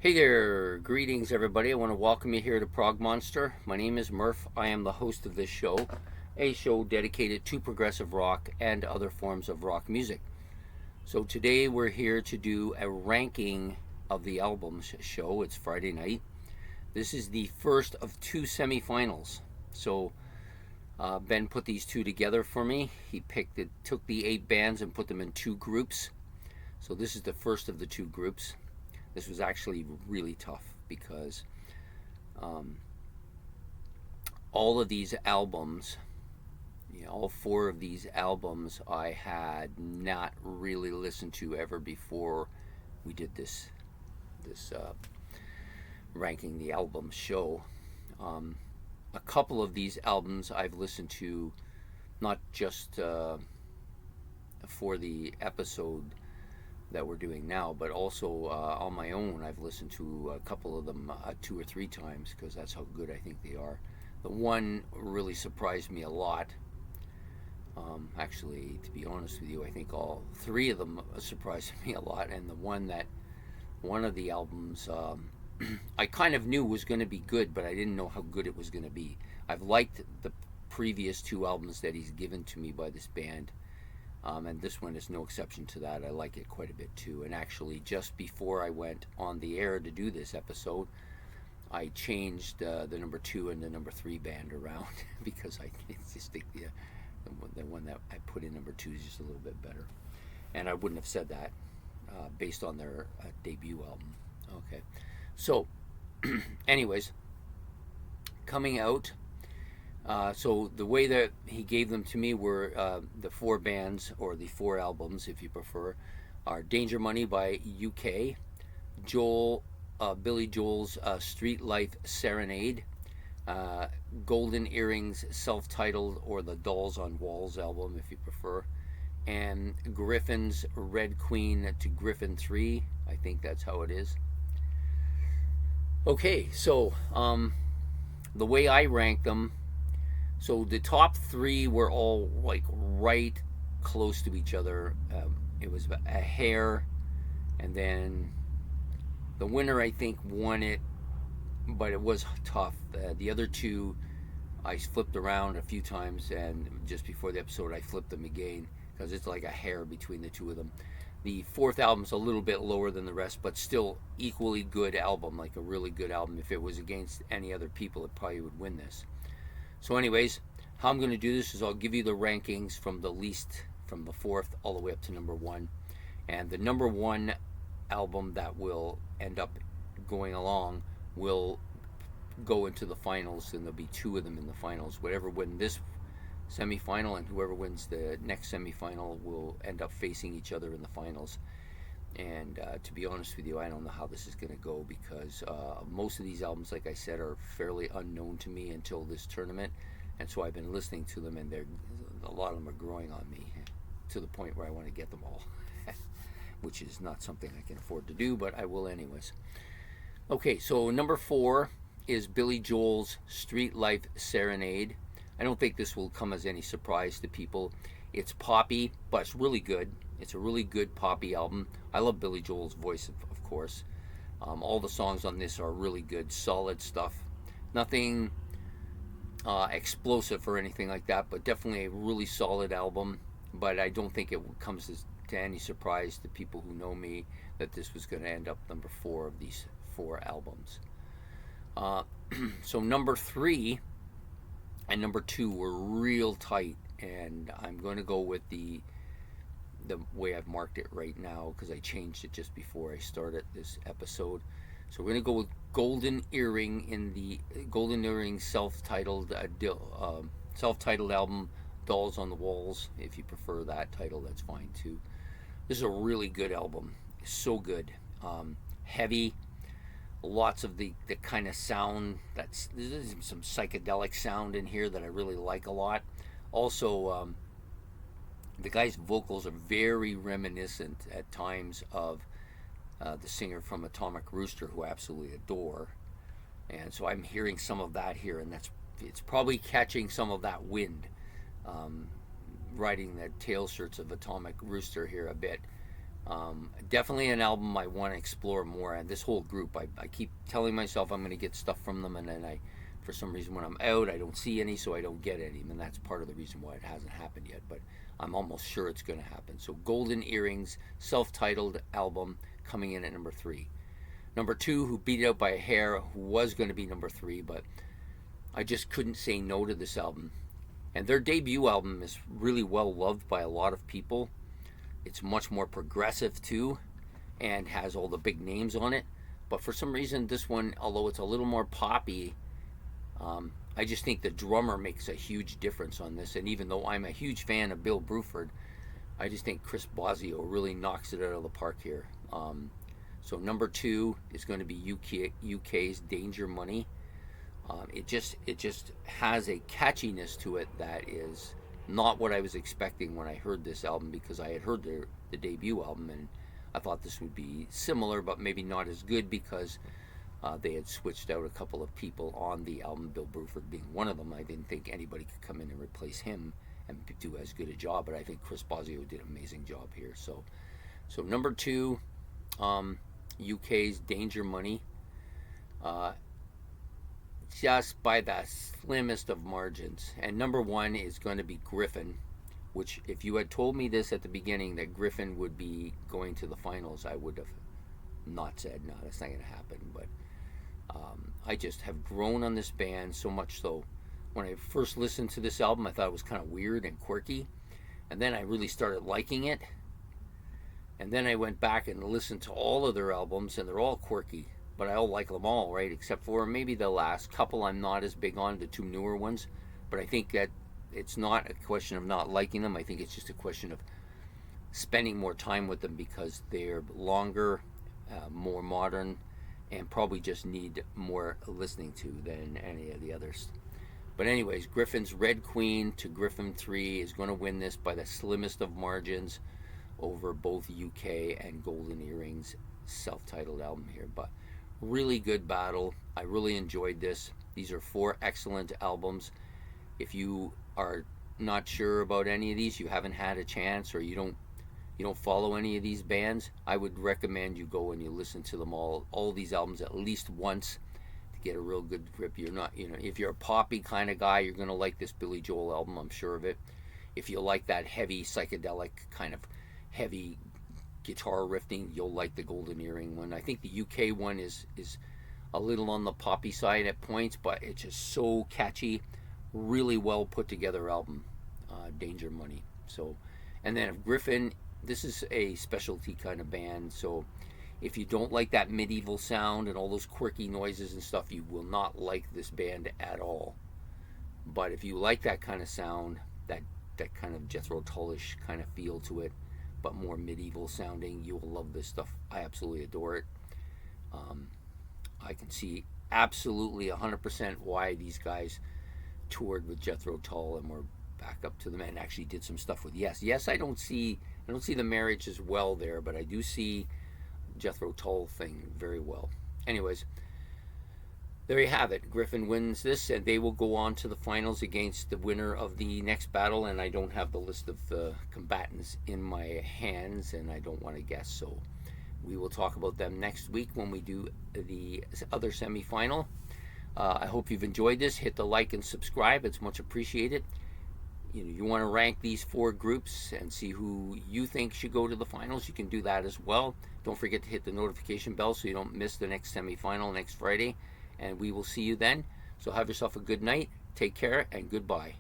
Hey there, greetings everybody. I want to welcome you here to Prog Monster. My name is Murph. I am the host of this show, a show dedicated to progressive rock and other forms of rock music. So today we're here to do a ranking of the albums show. It's Friday night. This is the first of two semifinals. So Ben put these two together for me. He took the 8 bands and put them in 2 groups. So this is the first of the 2 groups. This was actually really tough because all of these albums, all 4 of these albums I had not really listened to ever before we did this ranking the album show. A couple of these albums I've listened to not just for the episode that we're doing now, but also on my own. I've listened to a couple of them 2 or 3 times because that's how good I think they are. The one really surprised me a lot. Actually, to be honest with you, I think all 3 of them surprised me a lot, and one of the albums I kind of knew was going to be good, but I didn't know how good it was going to be. I've liked the previous 2 albums that he's given to me by this band. And this one is no exception to that. I like it quite a bit too. And actually, just before I went on the air to do this episode, I changed the number 2 and the number 3 band around because I just think the one that I put in number 2 is just a little bit better. And I wouldn't have said that based on their debut album. Okay. So, anyways, coming out. So the way that he gave them to me were the 4 bands, or the 4 albums if you prefer, are Danger Money by U.K, Billy Joel's Street Life Serenade, Golden Earrings self-titled, or the Dolls on Walls album if you prefer, and Gryphon's Red Queen to Gryphon Three. I think that's how it is. Okay, so the way I rank them. So the top 3 were all like right close to each other. It was a hair, and then the winner I think won it, but it was tough. The other 2 I flipped around a few times, and just before the episode I flipped them again because it's like a hair between the 2 of them. The 4th album's a little bit lower than the rest, but still equally good album, like a really good album. If it was against any other people, it probably would win this. So anyways, how I'm going to do this is I'll give you the rankings from the 4th all the way up to number 1. And the number 1 album that will end up going along will go into the finals, and there'll be 2 of them in the finals. Whatever wins this semifinal and whoever wins the next semifinal will end up facing each other in the finals. And to be honest with you, I don't know how this is going to go because most of these albums, like I said, are fairly unknown to me until this tournament. And so I've been listening to them, and a lot of them are growing on me to the point where I want to get them all, which is not something I can afford to do, but I will anyways. Okay, so number 4 is Billy Joel's Street Life Serenade. I don't think this will come as any surprise to people. It's poppy, but it's really good. It's a really good poppy album. I love Billy Joel's voice, of course. All the songs on this are really good, solid stuff. Nothing explosive or anything like that, but definitely a really solid album. But I don't think it comes to any surprise to people who know me that this was going to end up number 4 of these 4 albums. So number 3 and number 2 were real tight, and I'm going to go with the way I've marked it right now because I changed it just before I started this episode. So we're going to go with Golden Earring in the Golden Earring self-titled album, Dolls on the Walls. If you prefer that title, that's fine too. This is a really good album. It's so good. Heavy. Lots of the kind of sound there's some psychedelic sound in here that I really like a lot. Also, the guy's vocals are very reminiscent at times of the singer from Atomic Rooster, who I absolutely adore. And so I'm hearing some of that here, and it's probably catching some of that wind, riding the tail shirts of Atomic Rooster here a bit. Definitely an album I want to explore more. And this whole group, I keep telling myself I'm going to get stuff from them, and then for some reason, when I'm out, I don't see any, so I don't get any. And that's part of the reason why it hasn't happened yet. But I'm almost sure it's going to happen. So Golden Earrings, self-titled album, coming in at number 3. Number 2, who beat it out by a hair, who was going to be number 3, but I just couldn't say no to this album. And their debut album is really well loved by a lot of people. It's much more progressive too, and has all the big names on it. But for some reason, this one, although it's a little more poppy, I just think the drummer makes a huge difference on this. And even though I'm a huge fan of Bill Bruford, I just think Chris Bosio really knocks it out of the park here. So number 2 is going to be UK's Danger Money. It just has a catchiness to it that is not what I was expecting when I heard this album, because I had heard the debut album and I thought this would be similar but maybe not as good, because they had switched out a couple of people on the album, Bill Bruford being one of them. I didn't think anybody could come in and replace him and do as good a job, but I think Chris Bosio did an amazing job here. So number 2, UK's Danger Money, just by the slimmest of margins. And number 1 is going to be Gryphon, which, if you had told me this at the beginning, that Gryphon would be going to the finals, I would have not said, no, that's not going to happen. But I just have grown on this band so much so. When I first listened to this album, I thought it was kind of weird and quirky, and then I really started liking it. And then I went back and listened to all of their albums, and they're all quirky, but I all like them all, right? Except for maybe the last couple I'm not as big on, the 2 newer ones. But I think that it's not a question of not liking them. I think it's just a question of spending more time with them, because they're longer, more modern, and probably just need more listening to than any of the others. But anyways, Gryphon's Red Queen to Gryphon 3 is going to win this by the slimmest of margins over both UK and Golden Earrings self-titled album here. But really good battle. I really enjoyed this. These are 4 excellent albums. If you are not sure about any of these, you haven't had a chance, or you don't follow any of these bands, I would recommend you go and you listen to them all these albums at least once to get a real good grip. You're not, if you're a poppy kind of guy, you're going to like this Billy Joel album, I'm sure of it. If you like that heavy psychedelic kind of heavy guitar riffing, you'll like the Golden Earring one. I think the UK one is a little on the poppy side at points, but it's just so catchy, really well put together album, Danger Money. So, and then if Gryphon, this is a specialty kind of band, so if you don't like that medieval sound and all those quirky noises and stuff, you will not like this band at all. But if you like that kind of sound, that kind of Jethro Tullish kind of feel to it, but more medieval sounding, you will love this stuff. I absolutely adore it. I can see absolutely 100% why these guys toured with Jethro Tull and were back up to them and actually did some stuff with Yes. Yes, I don't see the marriage as well there, but I do see Jethro Tull thing very well. Anyways, there you have it. Gryphon wins this, and they will go on to the finals against the winner of the next battle. And I don't have the list of combatants in my hands, and I don't want to guess. So we will talk about them next week when we do the other semifinal. I hope you've enjoyed this. Hit the like and subscribe. It's much appreciated. You want to rank these 4 groups and see who you think should go to the finals, you can do that as well. Don't forget to hit the notification bell so you don't miss the next semifinal next Friday. And we will see you then. So have yourself a good night. Take care and goodbye.